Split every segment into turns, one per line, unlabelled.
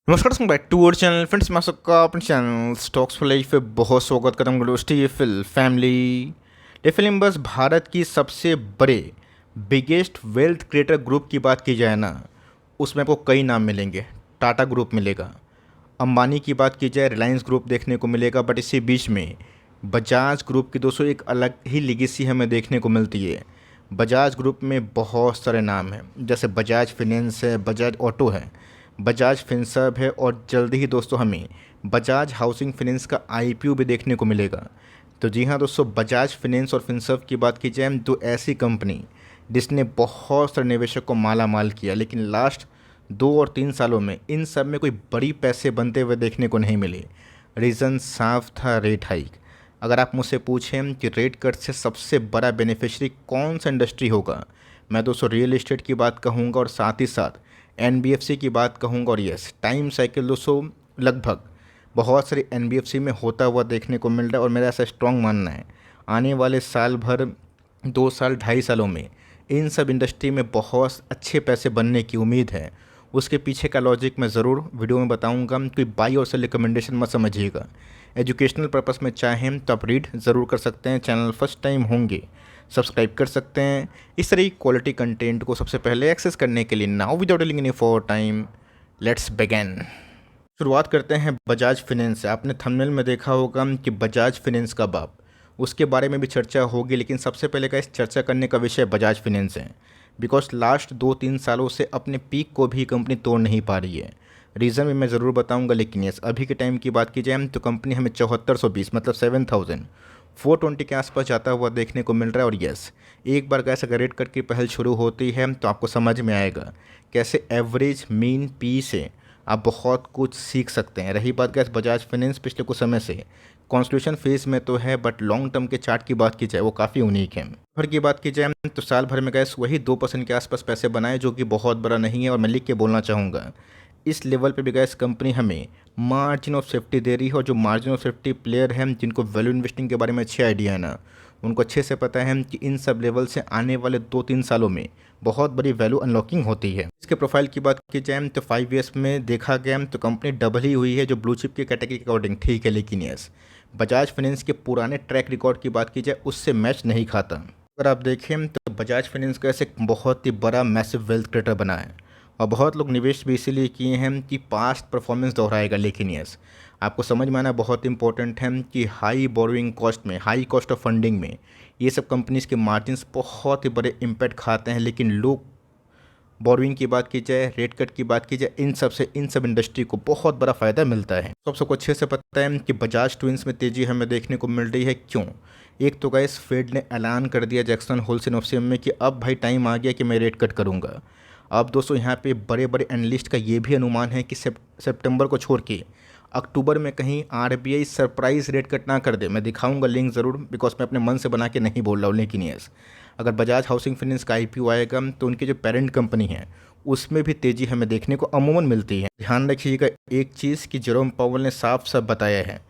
नमस्कार दोस्तों, back to our channel friends. मैं सबका अपने चैनल स्टॉक्स फॉर लाइफ पे बहुत स्वागत करता हूँ। TfL family TfL members, Bharat की सबसे बड़े बिगेस्ट वेल्थ क्रिएटर ग्रुप की बात की जाए ना, उसमें आपको कई नाम मिलेंगे। टाटा ग्रुप मिलेगा, अंबानी की बात की जाए रिलायंस ग्रुप देखने को मिलेगा, बट इसी बीच में बजाज ग्रुप की दोस्तों एक अलग ही लिगेसी हमें देखने को मिलती है। बजाज ग्रुप में बहुत सारे नाम हैं, जैसे बजाज फिनेंस है, बजाज ऑटो है, बजाज फिनसर्व है, और जल्दी ही दोस्तों हमें बजाज हाउसिंग फिनेंस का आईपीओ भी देखने को मिलेगा। तो जी हाँ दोस्तों, बजाज फिनेंस और फिनसर्व की बात की जाए तो ऐसी कंपनी जिसने बहुत सारे निवेशक को माला माल किया, लेकिन लास्ट 2 और 3 सालों में इन सब में कोई बड़ी पैसे बनते हुए देखने को नहीं मिले। रीज़न साफ था, रेट हाइक। अगर आप मुझसे पूछें कि रेट कट से सबसे बड़ा बेनिफिशियरी कौन सा इंडस्ट्री होगा, मैं दोस्तों रियल एस्टेट की बात कहूँगा, और साथ ही साथ एनबीएफसी की बात कहूँगा। और यस, टाइम साइकिल दोस्तों लगभग बहुत सारी एनबीएफसी में होता हुआ देखने को मिल रहा है, और मेरा ऐसा स्ट्रॉन्ग मानना है आने वाले साल भर 2 साल 2.5 सालों में इन सब इंडस्ट्री में बहुत अच्छे पैसे बनने की उम्मीद है। उसके पीछे का लॉजिक मैं ज़रूर वीडियो में बताऊंगा। कोई बाई और सेल रिकमेंडेशन मत समझिएगा। एजुकेशनल पर्पस में चाहें तो आप रीड ज़रूर कर सकते हैं। चैनल फर्स्ट टाइम होंगे सब्सक्राइब कर सकते हैं इस तरह की क्वालिटी कंटेंट को सबसे पहले एक्सेस करने के लिए। Now without delaying any for time, let's begin. शुरुआत करते हैं बजाज फिनेंस से। आपने थंबनेल में देखा होगा कि बजाज फिनेंस का बाप, उसके बारे में भी चर्चा होगी, लेकिन सबसे पहले का इस चर्चा करने का विषय बजाज फिनेंस है। बिकॉज लास्ट 2-3 सालों से अपने पीक को भी कंपनी तोड़ नहीं पा रही है। रीज़न भी मैं ज़रूर बताऊंगा, लेकिन यस, अभी के टाइम की बात की जाए तो कंपनी हमें 7420 मतलब 7420 के आसपास जाता हुआ देखने को मिल रहा है। और यस, एक बार कैसे अगर रेट कट की पहल शुरू होती है तो आपको समझ में आएगा कैसे एवरेज मीन पी से आप बहुत कुछ सीख सकते हैं। रही बात गैस बजाज फाइनेंस पिछले कुछ समय से कॉन्स्टिट्यूशन फेज में तो है, बट लॉन्ग टर्म के चार्ट की बात की जाए वो काफ़ी यूनिक है। भर की बात की जाए तो साल भर में गैस वही 2% के आसपास पैसे बनाए, जो कि बहुत बड़ा नहीं है। और मैं लिख के बोलना चाहूँगा, इस लेवल पे भी गैस कंपनी हमें मार्जिन ऑफ सेफ्टी दे रही है। और जो मार्जिन ऑफ सेफ्टी प्लेयर हैं, जिनको वैल्यू इन्वेस्टिंग के बारे में अच्छे आइडिया है ना, उनको अच्छे से पता है कि इन सब लेवल से आने वाले 2-3 सालों में बहुत बड़ी वैल्यू अनलॉकिंग होती है। इसके प्रोफाइल की बात की जाए तो 5 ईयर्स में देखा गया तो कंपनी डबल ही हुई है, जो ब्लू चिप की कैटेगरी के अकॉर्डिंग ठीक है, लेकिन यस, बजाज फाइनेंस के पुराने ट्रैक रिकॉर्ड की बात की जाए उससे मैच नहीं खाता। अगर आप देखें तो बजाज फाइनेंस का ऐसे बहुत ही बड़ा मैसिव वेल्थ क्रिएटर बना है, और बहुत लोग निवेश भी इसीलिए किए हैं कि पास्ट परफॉर्मेंस दोहराएगा। लेकिन यस, आपको समझ में आना बहुत इंपॉर्टेंट है कि हाई बोरोइंग कॉस्ट में, हाई कॉस्ट ऑफ फंडिंग में ये सब कंपनीज़ के मार्जिन्स बहुत ही बड़े इम्पैक्ट खाते हैं। लेकिन लो बोरोइंग की बात की जाए, रेट कट की बात की जाए, इन सब इंडस्ट्री को बहुत बड़ा फ़ायदा मिलता है। तो आप सबको अच्छे से पता है कि बजाज ट्विंस में तेज़ी हमें देखने को मिल रही है। क्यों? एक तो गाइस फेड ने ऐलान कर दिया जैक्सन होल से नोफसियम में कि अब भाई टाइम आ गया कि मैं रेट कट करूँगा। अब दोस्तों यहाँ पे बड़े बड़े एनालिस्ट का ये भी अनुमान है कि सितंबर को छोड़ के अक्टूबर में कहीं आरबीआई सरप्राइज रेट कट ना कर दे। मैं दिखाऊंगा लिंक ज़रूर, बिकॉज मैं अपने मन से बना के नहीं बोल रहा हूँ। लेकिन यस, अगर बजाज हाउसिंग फाइनेंस का आईपीओ आएगा तो उनकी जो पेरेंट कंपनी है उसमें भी तेज़ी हमें देखने को अमूमन मिलती है। ध्यान रखिएगा एक चीज़ कि जेरोम पावेल ने साफ साफ बताया है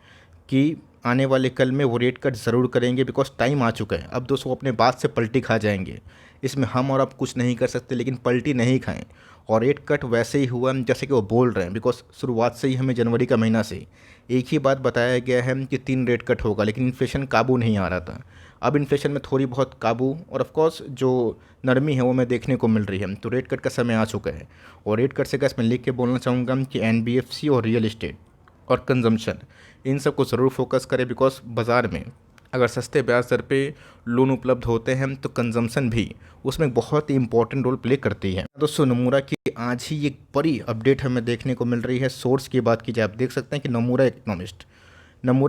कि आने वाले कल में वो रेट कट ज़रूर करेंगे, बिकॉज टाइम आ चुका है। अब दोस्तों अपने बात से पलटी खा जाएंगे, इसमें हम और आप कुछ नहीं कर सकते, लेकिन पलटी नहीं खाएं। और रेट कट वैसे ही हुआ जैसे कि वो बोल रहे हैं, बिकॉज शुरुआत से ही हमें जनवरी का महीना से एक ही बात बताया गया है कि 3 रेट कट होगा, लेकिन इन्फ्लेशन काबू नहीं आ रहा था। अब इन्फ्लेशन में थोड़ी बहुत काबू और ऑफकोर्स जो नरमी है वो मैं देखने को मिल रही है, तो रेट कट का समय आ चुका है। और रेट कट से कैसे मैं लिख के बोलना चाहूँगा कि एनबीएफसी और रियल इस्टेट और कंजम्पशन, इन सब को ज़रूर फोकस करें। बिकॉज बाज़ार में अगर सस्ते ब्याज दर पे लोन उपलब्ध होते हैं तो कंजम्पशन भी उसमें बहुत ही इंपॉर्टेंट रोल प्ले करती है। दोस्तों नमूरा की आज ही एक बड़ी अपडेट हमें देखने को मिल रही है। सोर्स की बात की जाए, आप देख सकते हैं कि नमूरा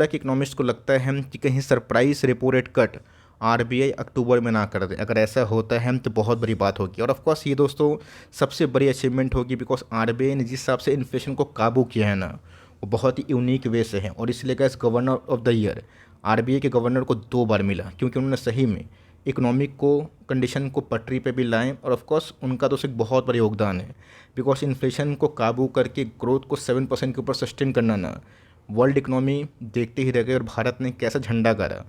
के इकोनॉमिस्ट को लगता है कि कहीं surprise repo rate cut RBI October में ना कर दे। अगर ऐसा होता है तो बहुत बड़ी बात होगी, और ऑफकोर्स ये दोस्तों सबसे बड़ी अचीवमेंट होगी, बिकॉज आरबीआई ने जिस हिसाब से इन्फ्लेशन को काबू किया है ना, वो बहुत ही यूनिक वे से है। और इसलिए gas governor of the year RBI के गवर्नर को 2 बार मिला, क्योंकि उन्होंने सही में इकोनॉमिक को कंडीशन को पटरी पे भी लाएं। और ऑफकोर्स उनका तो एक बहुत बड़ा योगदान है, बिकॉज इन्फ्लेशन को काबू करके ग्रोथ को 7% के ऊपर सस्टेन करना ना, वर्ल्ड इकोनॉमी देखते ही रह गई। और भारत ने कैसा झंडा गाड़ा,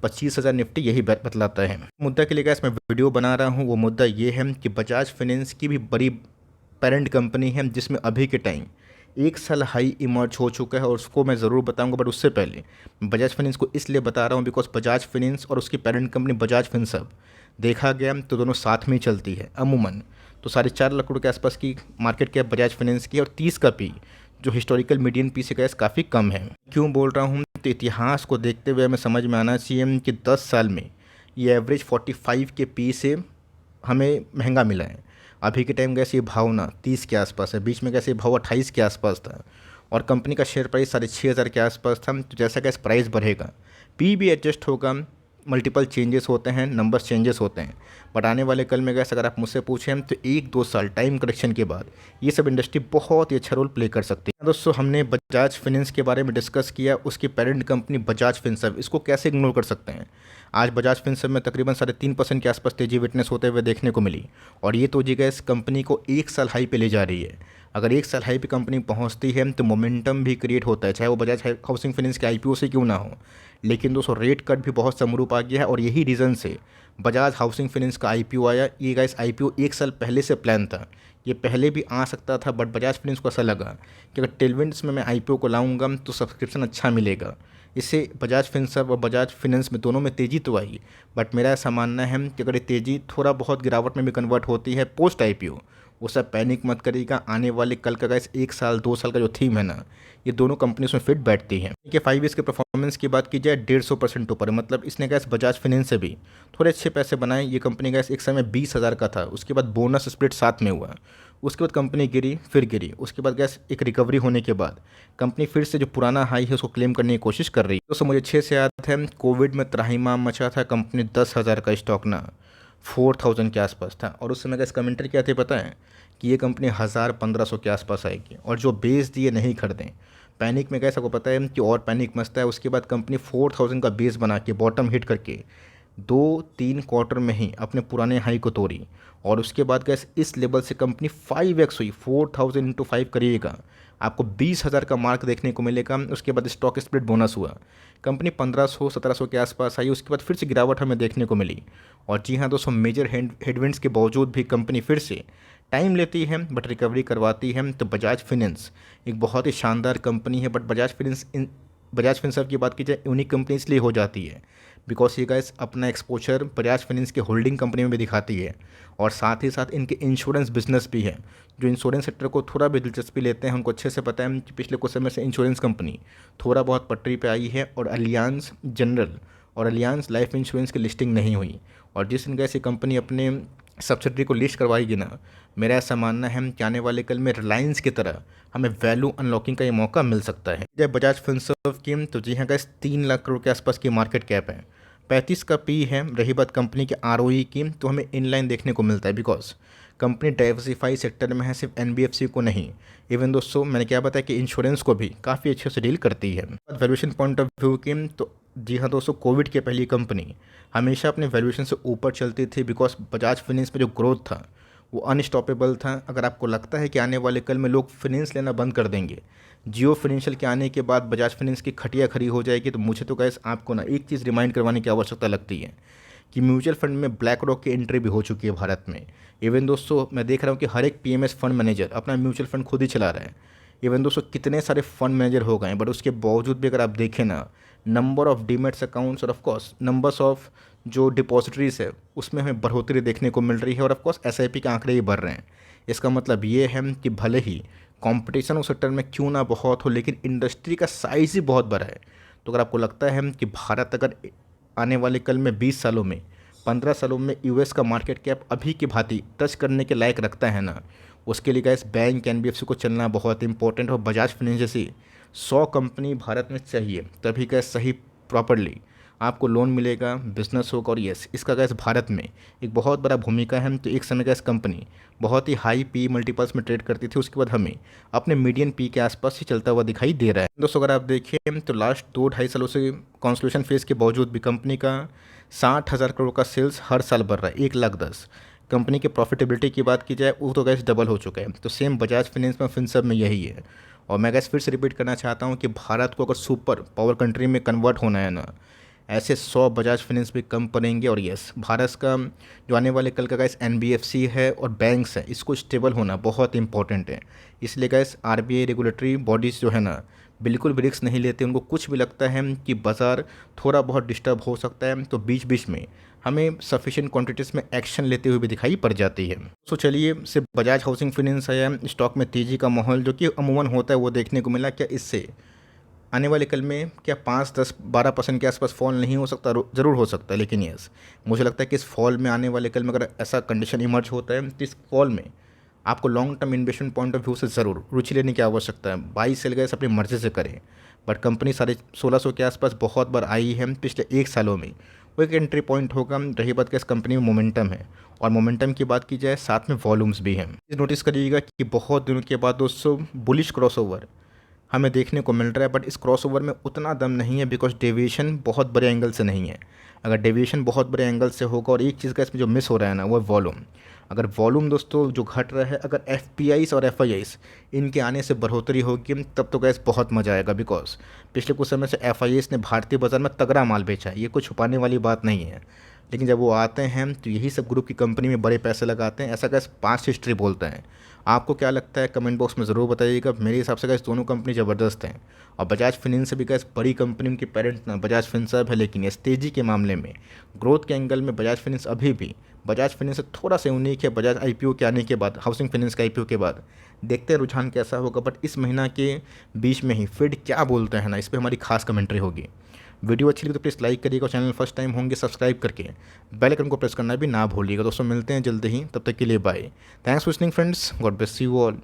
25,000 निफ्टी यही बतलाता है। मुद्दा के लिए गैस मैं वीडियो बना रहा हूँ, वो मुद्दा ये है कि बजाज फाइनेंस की भी बड़ी पेरेंट कंपनी है, जिसमें अभी के टाइम एक साल हाई इमर्ज हो चुका है और उसको मैं ज़रूर बताऊंगा। बट उससे पहले बजाज फाइनेंस को इसलिए बता रहा हूँ बिकॉज बजाज फाइनेंस और उसकी पेरेंट कंपनी बजाज फिनसर्व देखा गया तो दोनों साथ में ही चलती है अमूमन। तो 4.5 लाख करोड़ के आसपास की मार्केट कैप बजाज फाइनेंस की और 30 का पी जो हिस्टोरिकल मीडियन पी से गैस काफ़ी कम है। क्यों बोल रहा हूँ, तो इतिहास को देखते हुए हमें समझ में आना चाहिए कि 10 साल में ये एवरेज 45 के पी से हमें महंगा मिला है। अभी के टाइम गैस ये भाव ना 30 के आसपास है, बीच में गैस ये भाव 28 के आसपास था और कंपनी का शेयर प्राइस 6,500 के आसपास था। तो जैसा गैस प्राइस बढ़ेगा पी भी एडजस्ट होगा, मल्टीपल चेंजेस होते हैं, नंबर्स चेंजेस होते हैं। बट आने वाले कल में गैस अगर आप मुझसे पूछें तो 1-2 साल टाइम करेक्शन के बाद ये सब इंडस्ट्री बहुत ही अच्छा रोल प्ले कर सकती है। दोस्तों हमने बजाज फाइनेंस के बारे में डिस्कस किया, उसकी पेरेंट कंपनी बजाज फिनसर्व, इसको कैसे इग्नोर कर सकते हैं। आज बजाज फिनसर्व में तकरीबन 3.5% के आसपास तेजी विटनेस होते हुए देखने को मिली और ये तो जी गैस कंपनी को 1 साल हाई पे ले जा रही है। अगर 1 साल हाई पे कंपनी पहुंचती है तो मोमेंटम भी क्रिएट होता है, चाहे वो बजाज हाउसिंग फाइनेंस के आईपीओ से क्यों ना हो। लेकिन दोस्तों रेट कट भी बहुत समरूप आ गया है और यही रीज़न से बजाज हाउसिंग फाइनेंस का आईपीओ आया। ये गाइस आईपीओ 1 साल पहले से प्लान था, ये पहले भी आ सकता था बट बजाज फाइनेंस को ऐसा लगा कि अगर टेलविंड्स में मैं आईपीओ को लाऊंगा तो सब्सक्रिप्शन अच्छा मिलेगा। इससे बजाज फिनसर्व और बजाज फाइनेंस में दोनों में तेज़ी तो आई, बट मेरा ऐसा मानना है कि अगर ये तेज़ी थोड़ा बहुत गिरावट में भी कन्वर्ट होती है पोस्ट आईपीओ, वो सब पैनिक मत करिएगा। आने वाले कल का गाइस 1 साल 2 साल का जो थीम है ना, ये दोनों कंपनीज में फिट बैठती है। कि 5 ईयर्स के परफॉर्मेंस की बात की जाए 150% ऊपर है, मतलब इसने गैस बजाज फाइनेंस से भी थोड़े अच्छे पैसे बनाए। ये कंपनी गैस एक समय 20,000 का था, उसके बाद बोनस स्प्लिट साथ में हुआ, उसके बाद कंपनी गिरी फिर गिरी, उसके बाद गैस एक रिकवरी होने के बाद कंपनी फिर से जो पुराना हाई है उसको क्लेम करने की कोशिश कर रही है। दोस्तों मुझे अच्छे से याद है कोविड में त्राहिमाम मचा था, कंपनी 10,000 का स्टॉक ना 4,000 के आसपास था और उस समय का इस कमेंट्री क्या थे पता है कि ये कंपनी 1,000-1,500 के आसपास आएगी और जो बेस दिए नहीं खरीदें। पैनिक में गए, सबको पता है कि और पैनिक मचता है। उसके बाद कंपनी 4,000 का बेस बना के बॉटम हिट करके 2-3 क्वार्टर में ही अपने पुराने हाई को तोड़ी और उसके बाद गैस इस लेवल से कंपनी 5x हुई। 4,000 इंटू 5 करिएगा, आपको 20,000 का मार्क देखने को मिलेगा। उसके बाद स्टॉक स्प्लिट बोनस हुआ, कंपनी 1,500-1,700 के आसपास आई, उसके बाद फिर से गिरावट हमें देखने को मिली। और जी हाँ दोस्तों, मेजर हेडविंड्स के बावजूद भी कंपनी फिर से टाइम लेती है बट रिकवरी करवाती है। तो बजाज फाइनेंस एक बहुत ही शानदार कंपनी है, बट बजाज फिनसर्व की बात की जाए यूनिक कंपनी इसलिए हो जाती है बिकॉज ये गाइस अपना एक्सपोजर बजाज फाइनेंस के होल्डिंग कंपनी में भी दिखाती है और साथ ही साथ इनके इंश्योरेंस बिजनेस भी है। जो इंश्योरेंस सेक्टर को थोड़ा भी दिलचस्पी लेते हैं उनको अच्छे से पता है कि पिछले कुछ समय से इंश्योरेंस कंपनी थोड़ा बहुत पटरी पे आई है और अलियांस जनरल और अलियांस लाइफ इंश्योरेंस की लिस्टिंग नहीं हुई। और जिस दिन गैस ये कंपनी अपने सब्सिडरी को लिस्ट करवाएगी ना, मेरा ऐसा मानना है कि आने वाले कल में रिलायंस की तरह हमें वैल्यू अनलॉकिंग का ये मौका मिल सकता है। जब बजाज फिनसर्व की तो जी हाँ गैस 3 लाख करोड़ के आसपास की मार्केट कैप है, 35 का पी है। रही बात कंपनी के आरओई की तो हमें इनलाइन देखने को मिलता है बिकॉज कंपनी डाइवर्सिफाई सेक्टर में है, सिर्फ एनबीएफसी को नहीं। इवन दोस्तों मैंने क्या बताया कि इंश्योरेंस को भी काफ़ी अच्छे से डील करती है। वैल्यूएशन पॉइंट ऑफ व्यू की तो जी हाँ दोस्तों, कोविड के पहले कंपनी हमेशा अपने वैल्यूएशन से ऊपर चलती थी बिकॉज बजाज फाइनेंस में जो ग्रोथ था वो अनस्टॉपेबल था। अगर आपको लगता है कि आने वाले कल में लोग फाइनेंस लेना बंद कर देंगे, जियो फाइनेंशियल के आने के बाद बजाज फाइनेंस की खटिया खड़ी हो जाएगी, तो मुझे तो गैस आपको ना एक चीज़ रिमाइंड करवाने की आवश्यकता लगती है कि म्यूचुअल फंड में ब्लैक रॉक की एंट्री भी हो चुकी है भारत में। इवन दोस्तों मैं देख रहा हूँ कि हर एक पीएमएस फंड मैनेजर अपना म्यूचुअल फंड खुद ही चला रहा है। इवन दोस्तों कितने सारे फंड मैनेजर हो गए, बट उसके बावजूद भी अगर आप देखें ना, नंबर ऑफ डीमेट्स अकाउंट्स और ऑफकोर्स नंबर्स ऑफ जो डिपॉजिटरीज है उसमें हमें बढ़ोतरी देखने को मिल रही है और ऑफकोर्स एसआईपी के आंकड़े ही बढ़ रहे हैं। इसका मतलब ये है कि भले ही कंपटीशन उस सेक्टर में क्यों ना बहुत हो, लेकिन इंडस्ट्री का साइज़ ही बहुत बड़ा है। तो अगर आपको लगता है कि भारत अगर आने वाले कल में 20 सालों में 15 सालों में यूएस का मार्केट कैप अभी की भांति टच करने के लायक रखता है ना, उसके लिए गैस बैंक एनबीएफसी को चलना बहुत इंपॉर्टेंट। और बजाज फाइनेंस जैसी 100 कंपनी भारत में चाहिए तभी गैस सही प्रॉपरली आपको लोन मिलेगा, बिजनेस होगा। और यस, इसका गैस भारत में एक बहुत बड़ा भूमिका है। तो एक समय गैस कंपनी बहुत ही हाई पी मल्टीपल्स में ट्रेड करती थी, उसके बाद हमें अपने मीडियन पी के आसपास ही चलता हुआ दिखाई दे रहा है। दोस्तों अगर आप देखें तो लास्ट 2-2.5 सालों से कॉन्सोलिडेशन फेज के बावजूद भी कंपनी का 60,000 करोड़ का सेल्स हर साल बढ़ रहा है, 1,10,000। कंपनी की प्रॉफिटेबिलिटी की बात की जाए वो तो गैस डबल हो चुका है। तो सेम बजाज फाइनेंस में फिनसर्व में यही है। और मैं गैस फिर से रिपीट करना चाहता हूँ कि भारत को अगर सुपर पावर कंट्री में कन्वर्ट होना है ना, ऐसे 100 बजाज फाइनेंस भी कम पड़ेंगे। और यस, भारत का जो आने वाले कल का गाइस एनबीएफसी है और बैंक्स है, इसको स्टेबल होना बहुत इंपॉर्टेंट है। इसलिए गाइस आरबीआई रेगुलेटरी बॉडीज़ जो है ना, बिल्कुल भी रिस्क नहीं लेते। उनको कुछ भी लगता है कि बाज़ार थोड़ा बहुत डिस्टर्ब हो सकता है तो बीच बीच में हमें सफिशिएंट क्वांटिटीज़ में एक्शन लेते हुए भी दिखाई पड़ जाती है। तो चलिए, सिर्फ बजाज हाउसिंग फाइनेंस आया, स्टॉक में तेज़ी का माहौल जो कि अमूमन होता है वो देखने को मिला। क्या इससे आने वाले कल में क्या 5, 10, 12% के आसपास फॉल नहीं हो सकता? ज़रूर हो सकता है, लेकिन यस, मुझे लगता है कि इस फॉल में आने वाले कल में अगर ऐसा कंडीशन इमर्ज होता है तो इस फॉल में आपको long term investment point of view से ज़रूर रुचि लेने की आवश्यकता है। बाई सेल गए अपनी मर्ज़ी से करें, बट कंपनी 1650 के आसपास बहुत बार आई है पिछले 1 सालों में, वो एक एंट्री पॉइंट होगा। रही बात कि इस कंपनी में मोमेंटम है, और मोमेंटम की बात की जाए साथ में वॉल्यूम्स भी हैं। नोटिस करिएगा कि बहुत दिनों के बाद दोस्तों बुलिश क्रॉसओवर हमें देखने को मिल रहा है, बट इस क्रॉसओवर में उतना दम नहीं है बिकॉज डेविएशन बहुत बड़े एंगल से नहीं है। अगर डेविएशन बहुत बड़े एंगल से होगा, और एक चीज़ का इसमें जो मिस हो रहा है ना, वो है वॉल्यूम। अगर वॉल्यूम दोस्तों जो घट रहा है, अगर एफपीआईस और एफआईआईस इनके आने से बढ़ोतरी होगी तब तो गैस बहुत मज़ा आएगा। बिकॉज पिछले कुछ समय से एफआईआईस ने भारतीय बाजार में तगड़ा माल बेचा है, ये कुछ छुपाने वाली बात नहीं है। लेकिन जब वो आते हैं तो यही सब ग्रुप की कंपनी में बड़े पैसे लगाते हैं, ऐसा गैस पास्ट हिस्ट्री बोलते हैं। आपको क्या लगता है कमेंट बॉक्स में ज़रूर बताइएगा। मेरे हिसाब से गैस दोनों कंपनी ज़बरदस्त हैं, और बजाज फाइनेंस से भी गैस बड़ी कंपनी उनकी पेरेंट ना बजाज फिनसर्व है, लेकिन इस तेज़ी के मामले में ग्रोथ के एंगल में बजाज फाइनेंस अभी भी बजाज फाइनेंस से थोड़ा सा यूनिक है। बजाज आईपीओ के आने के बाद, हाउसिंग फाइनेंस के आईपीओ के बाद देखते हैं रुझान कैसा होगा, बट इस महीना के बीच में ही फेड क्या बोलते हैं ना, इस पर हमारी खास कमेंट्री होगी। वीडियो अच्छी लगी तो प्लीज़ लाइक करिएगा, चैनल फर्स्ट टाइम होंगे सब्सक्राइब करके बेल आइकन को प्रेस करना भी ना भूलिएगा। दोस्तों मिलते हैं जल्दी ही, तब तक के लिए bye. Thanks for listening friends, God bless you all.